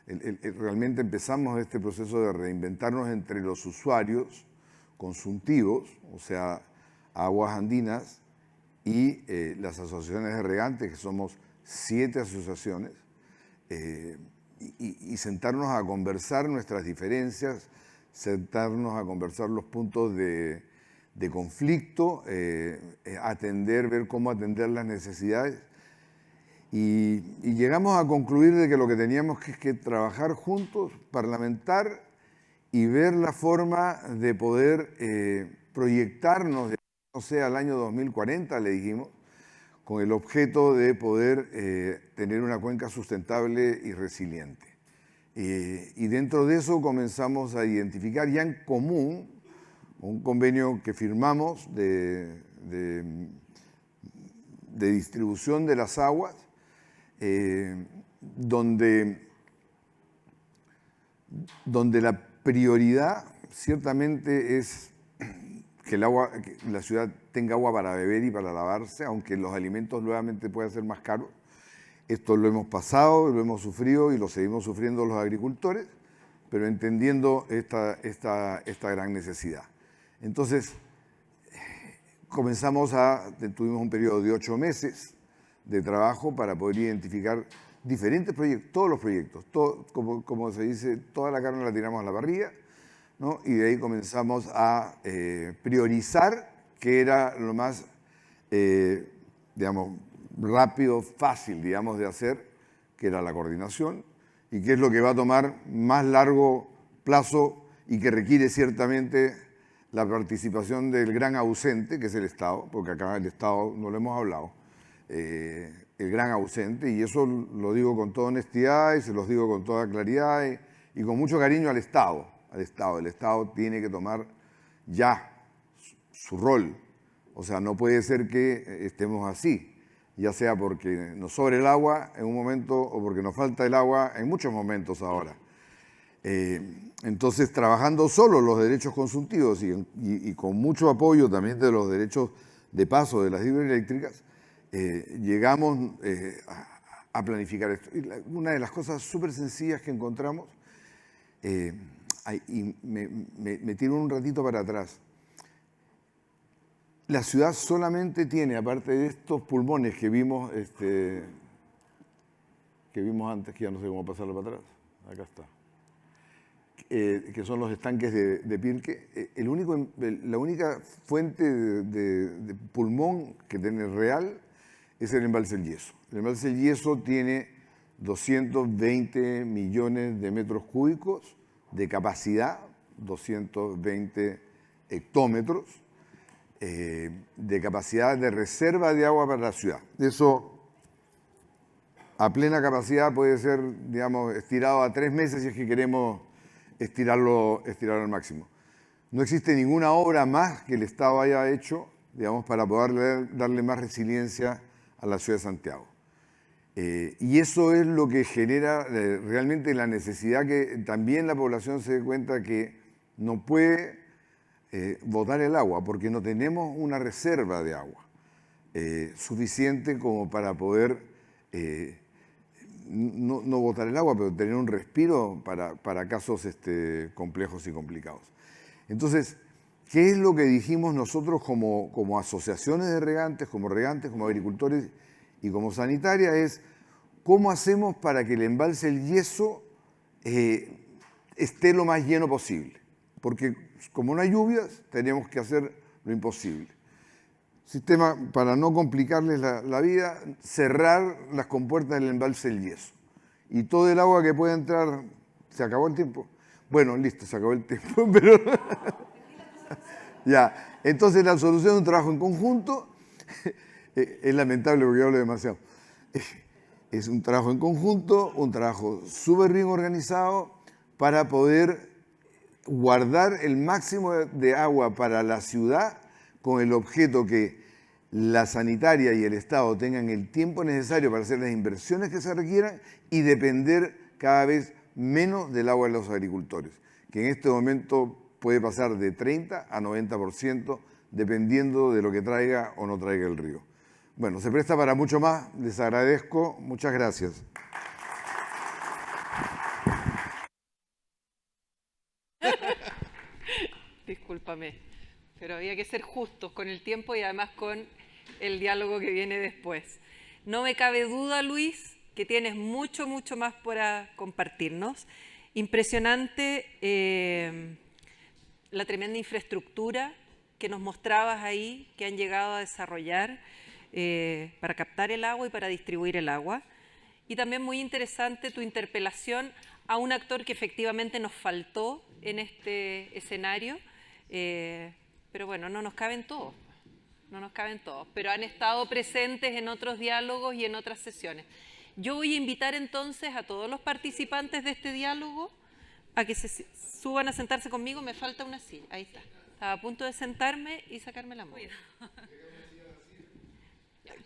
realmente empezamos este proceso de reinventarnos entre los usuarios consultivos, o sea, Aguas Andinas y las asociaciones de regantes, que somos 7 asociaciones, y sentarnos a conversar nuestras diferencias, sentarnos a conversar los puntos de conflicto, ver cómo atender las necesidades. Y llegamos a concluir de que lo que teníamos que trabajar juntos, parlamentar y ver la forma de poder proyectarnos, no sé, al año 2040, le dijimos, con el objeto de poder tener una cuenca sustentable y resiliente. Y dentro de eso comenzamos a identificar ya en común un convenio que firmamos de distribución de las aguas, donde la prioridad ciertamente es que la ciudad tenga agua para beber y para lavarse, aunque los alimentos nuevamente puedan ser más caros. Esto lo hemos pasado, lo hemos sufrido y lo seguimos sufriendo los agricultores, pero entendiendo esta gran necesidad. Entonces, tuvimos un periodo de 8 meses de trabajo para poder identificar diferentes proyectos, todos los proyectos, como se dice, toda la carne la tiramos a la parrilla, ¿no? Y de ahí comenzamos a priorizar qué era lo más, digamos, rápido, fácil, digamos, de hacer, que era la coordinación, y qué es lo que va a tomar más largo plazo y que requiere ciertamente la participación del gran ausente, que es el Estado, porque acá el Estado no lo hemos hablado, el gran ausente, y eso lo digo con toda honestidad y se los digo con toda claridad y con mucho cariño al Estado. El Estado tiene que tomar ya su rol. O sea, no puede ser que estemos así, ya sea porque nos sobre el agua en un momento o porque nos falta el agua en muchos momentos ahora. Entonces, trabajando solo los derechos consultivos y con mucho apoyo también de los derechos de paso de las hidroeléctricas, llegamos a planificar esto. Y una de las cosas súper sencillas que encontramos, y me tiro un ratito para atrás, la ciudad solamente tiene, aparte de estos pulmones que vimos antes, que ya no sé cómo pasarlo para atrás, acá está, que son los estanques de Pirque, la única fuente de pulmón que tiene real es el embalse El Yeso. El embalse El Yeso tiene 220 millones de metros cúbicos de capacidad, 220 hectómetros, de capacidad de reserva de agua para la ciudad. Eso a plena capacidad puede ser, digamos, estirado a 3 meses si es que queremos estirarlo al máximo. No existe ninguna obra más que el Estado haya hecho, digamos, para poder darle más resiliencia a la ciudad de Santiago. Y eso es lo que genera realmente la necesidad que también la población se dé cuenta que no puede botar el agua, porque no tenemos una reserva de agua suficiente como para poder no botar el agua, pero tener un respiro para casos complejos y complicados. Entonces, ¿qué es lo que dijimos nosotros como asociaciones de regantes, como agricultores y como sanitaria? Es cómo hacemos para que el embalse El Yeso esté lo más lleno posible. Porque como no hay lluvias, tenemos que hacer lo imposible. Sistema, para no complicarles la vida, cerrar las compuertas del embalse El Yeso. Y todo el agua que puede entrar, ¿se acabó el tiempo? Bueno, listo, se acabó el tiempo, pero... ya, entonces la solución es un trabajo en conjunto. Es lamentable porque yo hablo demasiado. Es un trabajo en conjunto, un trabajo súper bien organizado para poder guardar el máximo de agua para la ciudad con el objeto que la sanitaria y el Estado tengan el tiempo necesario para hacer las inversiones que se requieran y depender cada vez menos del agua de los agricultores, que en este momento puede pasar de 30 a 90% dependiendo de lo que traiga o no traiga el río. Bueno, se presta para mucho más, les agradezco, muchas gracias. Discúlpame, pero había que ser justos con el tiempo y además con el diálogo que viene después. No me cabe duda, Luis, que tienes mucho más para compartirnos. Impresionante la tremenda infraestructura que nos mostrabas ahí, que han llegado a desarrollar para captar el agua y para distribuir el agua. Y también muy interesante tu interpelación a un actor que efectivamente nos faltó en este escenario, pero bueno, no nos caben todos, pero han estado presentes en otros diálogos y en otras sesiones. Yo voy a invitar entonces a todos los participantes de este diálogo a que se suban a sentarse conmigo. Me falta una silla, ahí está. Estaba a punto de sentarme y sacarme la mano.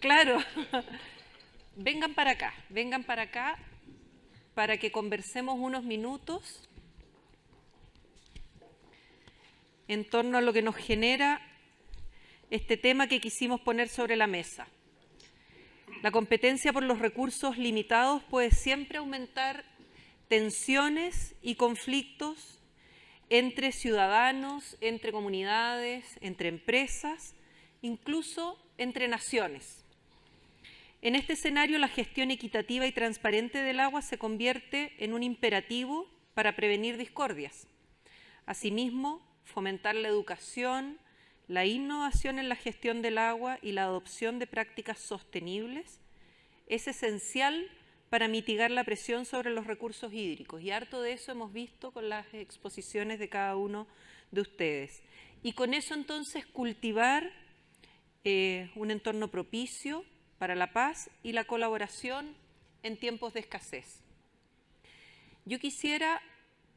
Claro. Vengan para acá, para que conversemos unos minutos en torno a lo que nos genera este tema que quisimos poner sobre la mesa. La competencia por los recursos limitados puede siempre aumentar tensiones y conflictos entre ciudadanos, entre comunidades, entre empresas, incluso entre naciones. En este escenario, la gestión equitativa y transparente del agua se convierte en un imperativo para prevenir discordias. Asimismo, fomentar la educación, la innovación en la gestión del agua y la adopción de prácticas sostenibles es esencial para mitigar la presión sobre los recursos hídricos. Y harto de eso hemos visto con las exposiciones de cada uno de ustedes. y con eso entonces cultivar un entorno propicio para la paz y la colaboración en tiempos de escasez. Yo quisiera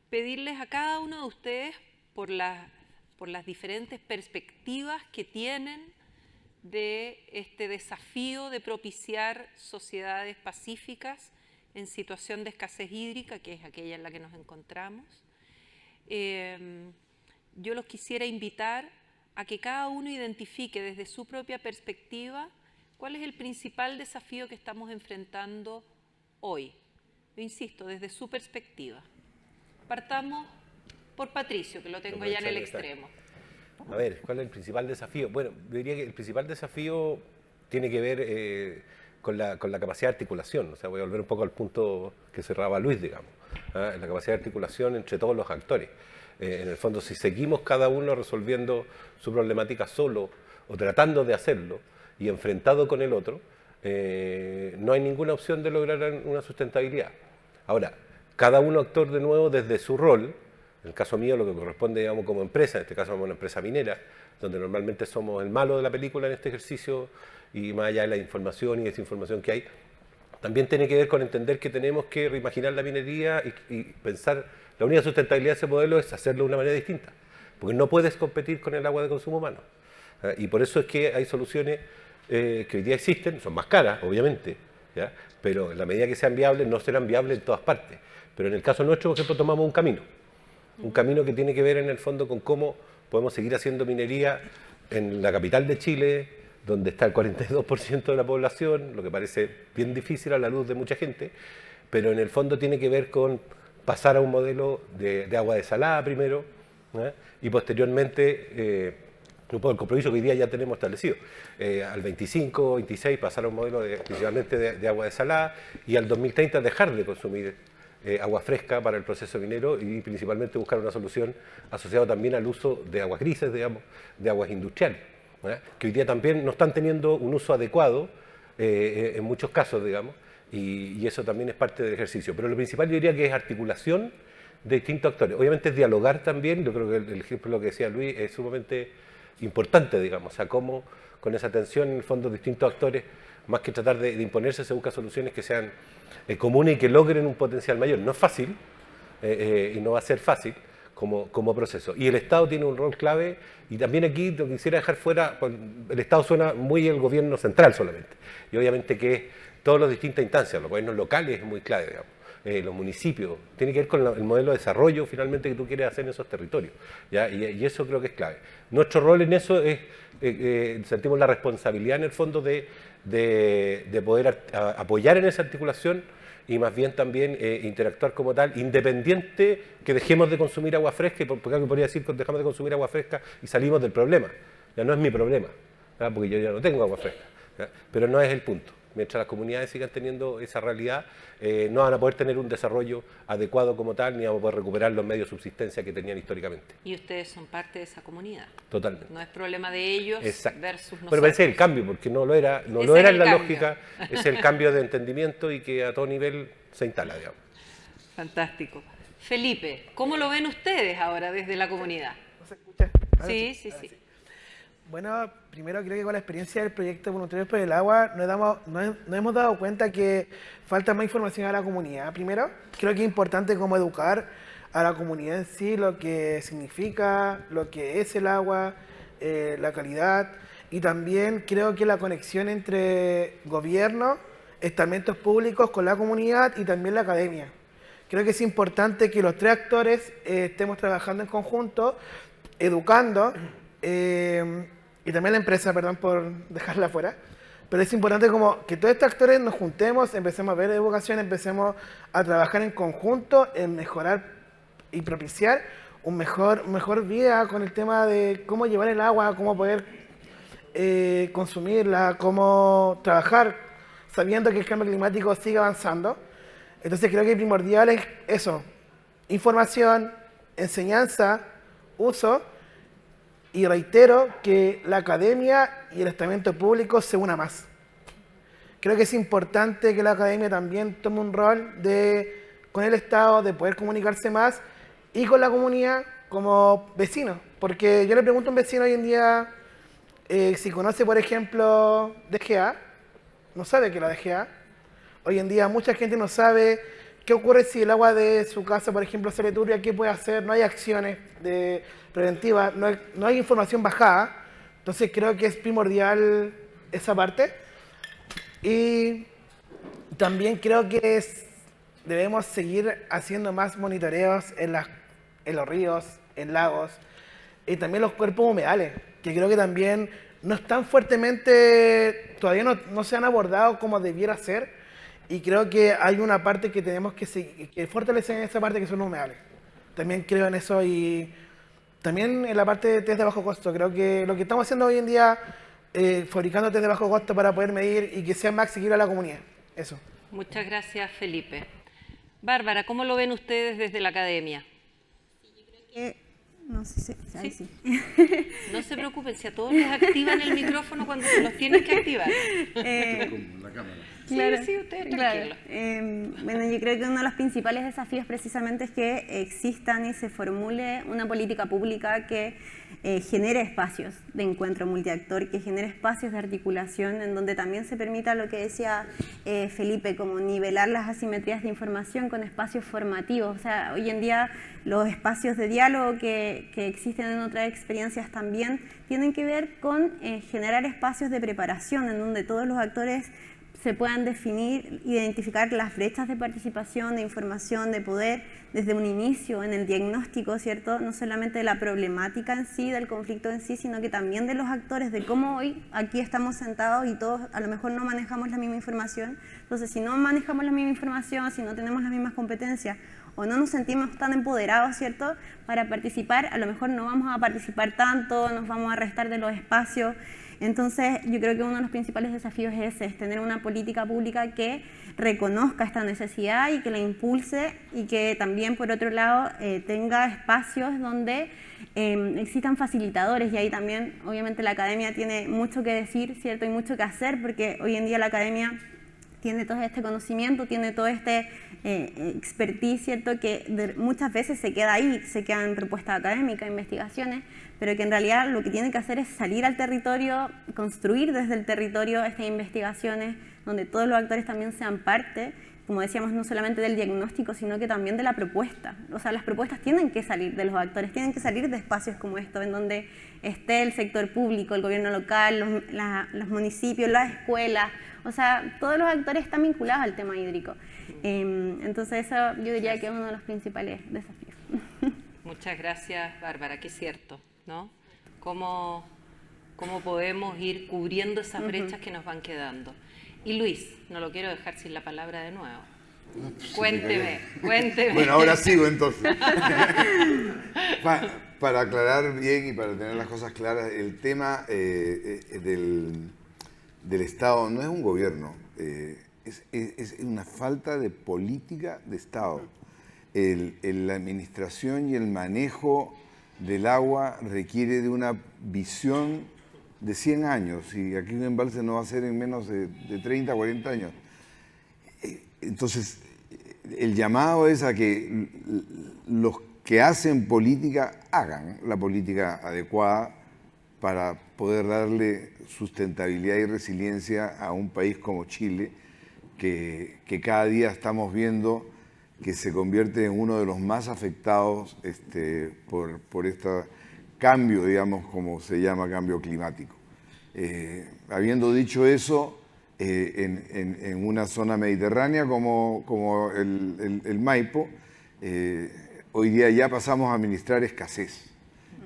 pedirles a cada uno de ustedes por las diferentes perspectivas que tienen de este desafío de propiciar sociedades pacíficas en situación de escasez hídrica, que es aquella en la que nos encontramos. Yo los quisiera invitar a que cada uno identifique desde su propia perspectiva cuál es el principal desafío que estamos enfrentando hoy. Yo insisto, desde su perspectiva. Partamos por Patricio, que lo tengo allá en el extremo. A ver, ¿cuál es el principal desafío? Bueno, yo diría que el principal desafío tiene que ver con la capacidad de articulación. O sea, voy a volver un poco al punto que cerraba Luis, digamos. La capacidad de articulación entre todos los actores. En el fondo, si seguimos cada uno resolviendo su problemática solo o tratando de hacerlo y enfrentado con el otro, no hay ninguna opción de lograr una sustentabilidad. Ahora, cada uno actor de nuevo desde su rol. En el caso mío, lo que corresponde, digamos, como empresa, en este caso somos una empresa minera, donde normalmente somos el malo de la película en este ejercicio, y más allá de la información y desinformación que hay, también tiene que ver con entender que tenemos que reimaginar la minería y pensar, la única sustentabilidad de ese modelo es hacerlo de una manera distinta, porque no puedes competir con el agua de consumo humano. Y por eso es que hay soluciones que hoy día existen, son más caras, obviamente, ¿ya? Pero en la medida que sean viables, no serán viables en todas partes. Pero en el caso nuestro, por ejemplo, tomamos un camino que tiene que ver en el fondo con cómo podemos seguir haciendo minería en la capital de Chile, donde está el 42% de la población, lo que parece bien difícil a la luz de mucha gente, pero en el fondo tiene que ver con pasar a un modelo de agua desalada primero, y posteriormente, un poco el compromiso que hoy día ya tenemos establecido, al 25, 26 pasar a un modelo principalmente de agua desalada, y al 2030 dejar de consumir agua fresca para el proceso minero y principalmente buscar una solución asociada también al uso de aguas grises, digamos, de aguas industriales, que hoy día también no están teniendo un uso adecuado en muchos casos, digamos, y eso también es parte del ejercicio. Pero lo principal yo diría que es articulación de distintos actores. Obviamente es dialogar también, yo creo que el ejemplo que decía Luis es sumamente importante, digamos, o sea, cómo con esa tensión en el fondo distintos actores, más que tratar de imponerse, se buscan soluciones que sean comunes y que logren un potencial mayor. No es fácil y no va a ser fácil como proceso. Y el Estado tiene un rol clave, y también aquí lo quisiera dejar fuera, el Estado suena muy el gobierno central solamente, y obviamente que todas las distintas instancias, los gobiernos locales es muy clave, digamos. Los municipios, tiene que ver con el modelo de desarrollo finalmente que tú quieres hacer en esos territorios, ¿ya? Y eso creo que es clave. Nuestro rol en eso es, sentimos la responsabilidad en el fondo de poder apoyar en esa articulación y más bien también interactuar como tal, independiente que dejemos de consumir agua fresca, porque alguien podría decir que dejamos de consumir agua fresca y salimos del problema. Ya no es mi problema, ¿ya? Porque yo ya no tengo agua fresca, ¿ya? Pero no es el punto. Mientras las comunidades sigan teniendo esa realidad, no van a poder tener un desarrollo adecuado como tal, ni vamos a poder recuperar los medios de subsistencia que tenían históricamente. Y ustedes son parte de esa comunidad. Totalmente. No es problema de ellos Exacto. Versus nosotros. Pero parece el cambio, porque no lo era en la lógica, es el cambio de entendimiento y que a todo nivel se instala, digamos. Fantástico. Felipe, ¿cómo lo ven ustedes ahora desde la comunidad? ¿No se escucha? Sí. Bueno, primero creo que con la experiencia del proyecto Voluntarios por el Agua nos hemos dado cuenta que falta más información a la comunidad. Primero, creo que es importante como educar a la comunidad en sí, lo que significa, lo que es el agua, la calidad, y también creo que la conexión entre gobierno, estamentos públicos con la comunidad y también la academia. Creo que es importante que los tres actores estemos trabajando en conjunto, educando, y también la empresa, perdón por dejarla fuera, pero es importante como que todos estos actores nos juntemos, empecemos a ver educación, empecemos a trabajar en conjunto en mejorar y propiciar un mejor vida con el tema de cómo llevar el agua, cómo poder consumirla, cómo trabajar, sabiendo que el cambio climático sigue avanzando. Entonces creo que primordial es eso, información, enseñanza, uso. Y reitero que la academia y el estamento público se unan más. Creo que es importante que la academia también tome un rol con el Estado, de poder comunicarse más, y con la comunidad, como vecinos. Porque yo le pregunto a un vecino hoy en día si conoce, por ejemplo, DGA, no sabe que la DGA. Hoy en día mucha gente no sabe qué ocurre si el agua de su casa, por ejemplo, sale turbia, qué puede hacer, no hay acciones preventivas, no hay información bajada. Entonces creo que es primordial esa parte. Y también creo que debemos seguir haciendo más monitoreos en los ríos, en lagos, y también los cuerpos humedales, que creo que también no están fuertemente, todavía no se han abordado como debiera ser, y creo que hay una parte que tenemos que fortalecer en esa parte, que son los humedales. También creo en eso, y también en la parte de test de bajo costo. Creo que lo que estamos haciendo hoy en día, fabricando test de bajo costo para poder medir y que sea más accesible a la comunidad. Eso. Muchas gracias, Felipe. Bárbara, ¿cómo lo ven ustedes desde la academia? No sé si... ahí sí. No se preocupen, si a todos les activan el micrófono cuando se los tienen que activar. Como la cámara. Claro, sí, ustedes claro. tranquilos. Bueno, yo creo que uno de los principales desafíos precisamente es que existan y se formule una política pública que genere espacios de encuentro multiactor, que genere espacios de articulación en donde también se permita lo que decía Felipe, como nivelar las asimetrías de información con espacios formativos. O sea, hoy en día los espacios de diálogo que existen en otras experiencias también tienen que ver con generar espacios de preparación en donde todos los actores se puedan definir, identificar las brechas de participación, de información, de poder, desde un inicio en el diagnóstico, ¿cierto? No solamente de la problemática en sí, del conflicto en sí, sino que también de los actores, de cómo hoy aquí estamos sentados y todos a lo mejor no manejamos la misma información. Entonces, si no manejamos la misma información, si no tenemos las mismas competencias o no nos sentimos tan empoderados, ¿cierto?, para participar, a lo mejor no vamos a participar tanto, nos vamos a restar de los espacios. Entonces, yo creo que uno de los principales desafíos es ese, es tener una política pública que reconozca esta necesidad y que la impulse, y que también, por otro lado, tenga espacios donde existan facilitadores, y ahí también, obviamente, la academia tiene mucho que decir, ¿cierto?, y mucho que hacer, porque hoy en día la academia tiene todo este conocimiento, tiene todo este expertise, ¿cierto?, que muchas veces se queda ahí, se queda en propuestas académicas, investigaciones, pero que en realidad lo que tiene que hacer es salir al territorio, construir desde el territorio estas investigaciones, donde todos los actores también sean parte, como decíamos, no solamente del diagnóstico, sino que también de la propuesta. O sea, las propuestas tienen que salir de los actores, tienen que salir de espacios como estos, en donde esté el sector público, el gobierno local, los municipios, las escuelas. O sea, todos los actores están vinculados al tema hídrico. Entonces eso yo diría que es uno de los principales desafíos. Muchas gracias, Bárbara, que es cierto, ¿no? ¿Cómo podemos ir cubriendo esas brechas que nos van quedando? Y Luis, no lo quiero dejar sin la palabra de nuevo. Cuénteme. Bueno, ahora sigo entonces. Para aclarar bien y para tener las cosas claras, el tema del Estado no es un gobierno, es una falta de política de Estado. La administración y el manejo del agua requiere de una visión de 100 años, y aquí un embalse no va a ser en menos de 30, 40 años. Entonces, el llamado es a que los que hacen política hagan la política adecuada para poder darle sustentabilidad y resiliencia a un país como Chile, que cada día estamos viendo que se convierte en uno de los más afectados por este cambio, digamos, como se llama, cambio climático. Habiendo dicho eso, en una zona mediterránea como el Maipo, hoy día ya pasamos a administrar escasez,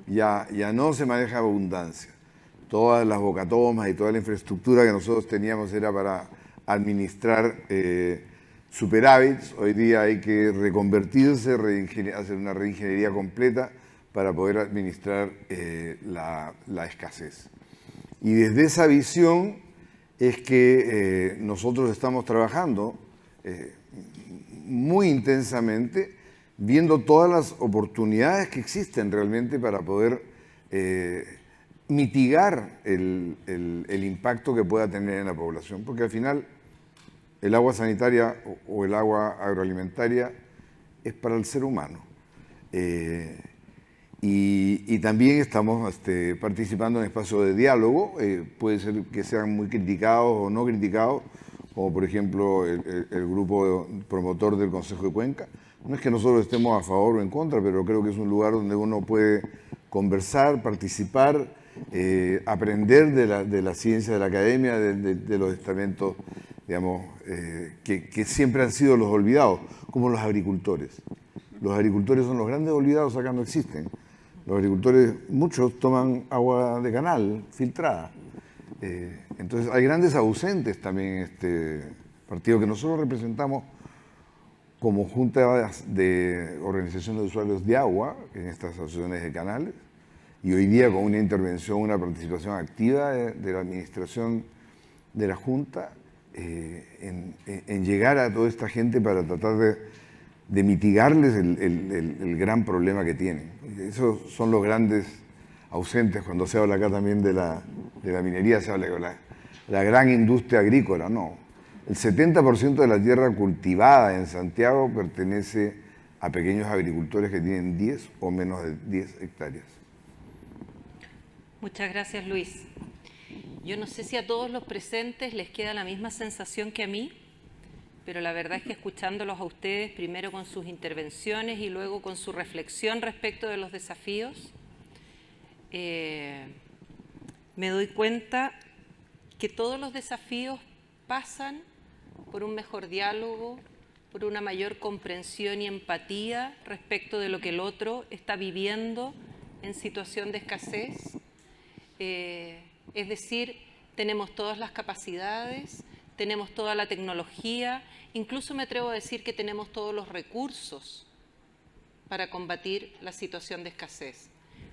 ya no se maneja abundancia. Todas las bocatomas y toda la infraestructura que nosotros teníamos era para administrar superávits. Hoy día hay que reconvertirse, hacer una reingeniería completa para poder administrar la escasez. Y desde esa visión es que nosotros estamos trabajando muy intensamente, viendo todas las oportunidades que existen realmente para poder mitigar el impacto que pueda tener en la población, porque al final el agua sanitaria o el agua agroalimentaria es para el ser humano. Y también estamos participando en espacios de diálogo, puede ser que sean muy criticados o no criticados, como por ejemplo el grupo promotor del Consejo de Cuenca. No es que nosotros estemos a favor o en contra, pero creo que es un lugar donde uno puede conversar, participar, aprender de la ciencia, de la academia, de los estamentos, digamos, que siempre han sido los olvidados, como los agricultores. Los agricultores son los grandes olvidados, acá no existen. Los agricultores, muchos toman agua de canal, filtrada. Entonces hay grandes ausentes también en este partido que nosotros representamos como Junta de Organización de Usuarios de Agua, en estas asociaciones de canales, y hoy día con una intervención, una participación activa de la administración de la Junta en llegar a toda esta gente para tratar de mitigarles el gran problema que tienen. Esos son los grandes ausentes cuando se habla acá también de la minería, se habla de la gran industria agrícola, no. El 70% de la tierra cultivada en Santiago pertenece a pequeños agricultores que tienen 10 o menos de 10 hectáreas. Muchas gracias, Luis. Yo no sé si a todos los presentes les queda la misma sensación que a mí, pero la verdad es que escuchándolos a ustedes, primero con sus intervenciones y luego con su reflexión respecto de los desafíos, me doy cuenta que todos los desafíos pasan por un mejor diálogo, por una mayor comprensión y empatía respecto de lo que el otro está viviendo en situación de escasez. Es decir, tenemos todas las capacidades, tenemos toda la tecnología, incluso me atrevo a decir que tenemos todos los recursos para combatir la situación de escasez.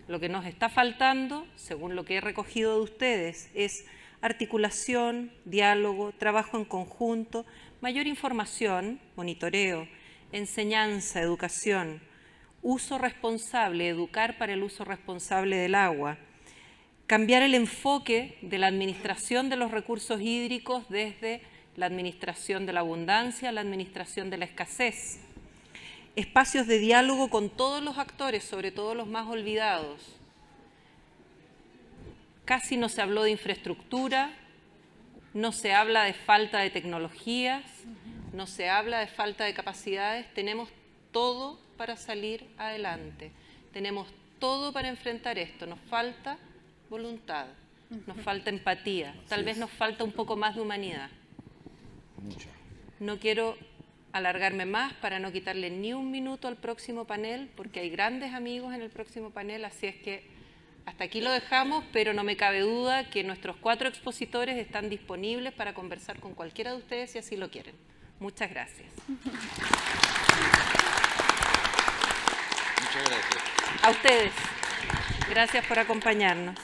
Lo que nos está faltando, según lo que he recogido de ustedes, es articulación, diálogo, trabajo en conjunto, mayor información, monitoreo, enseñanza, educación, uso responsable, educar para el uso responsable del agua, cambiar el enfoque de la administración de los recursos hídricos desde la administración de la abundancia a la administración de la escasez, espacios de diálogo con todos los actores, sobre todo los más olvidados. Casi no se habló de infraestructura, no se habla de falta de tecnologías, no se habla de falta de capacidades. Tenemos todo para salir adelante, tenemos todo para enfrentar esto. Nos falta voluntad, nos falta empatía, tal vez nos falta un poco más de humanidad. No quiero alargarme más para no quitarle ni un minuto al próximo panel, porque hay grandes amigos en el próximo panel, así es que hasta aquí lo dejamos, pero no me cabe duda que nuestros 4 expositores están disponibles para conversar con cualquiera de ustedes si así lo quieren. Muchas gracias. Muchas gracias. A ustedes. Gracias por acompañarnos.